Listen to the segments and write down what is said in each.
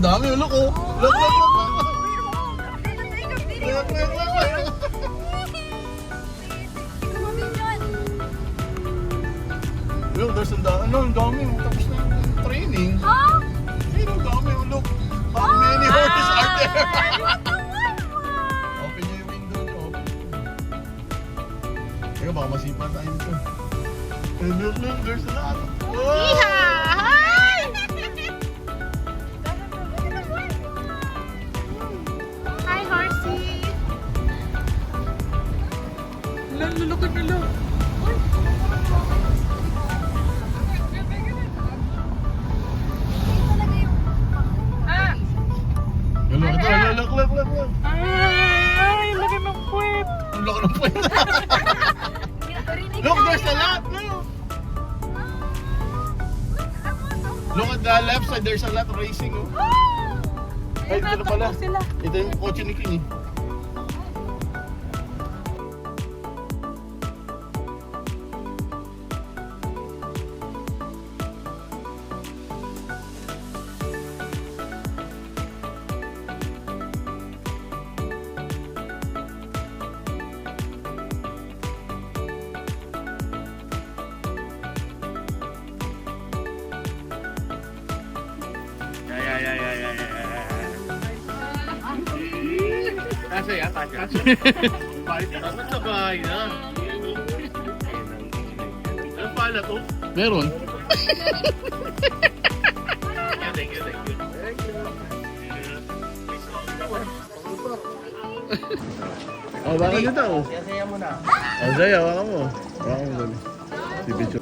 dami. Look, oh. Look, look, look, look. Look, look, look, look. Look, there's ang dami. Ano, ang dami. Tapos na yung training. Huh? Ayun, ang dami. Look, how many horses are there? Open nyo yung window nyo. Teka, baka masipa tayo dito. And look, look, there's a lot. Wow! Hi, horsey. Lulukot nila. Look, look, look, look. Ay, laki ng puwet. Ang laki ng puwet. Look, there's a lot. Look. Look at the left side, there's a lot racing. Oh. Ay, ito na pala. Ito yung kotse ni King. Kasi yan, kasi. Dapat sa bahay na. Ano pala to? Meron. Thank you. Oh, baka nyo daw. Saya mo na. Oh, saya, baka mo. Baka mo dali. Si Bicho.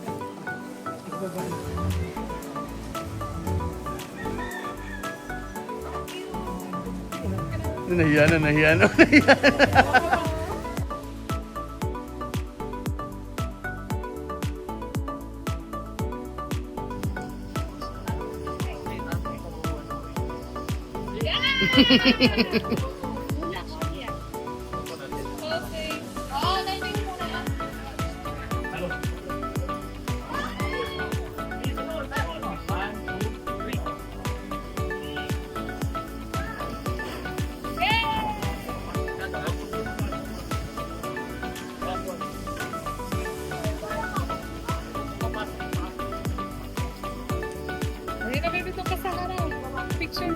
Nahiya na. Hindi na baby ito kasahara. Picture.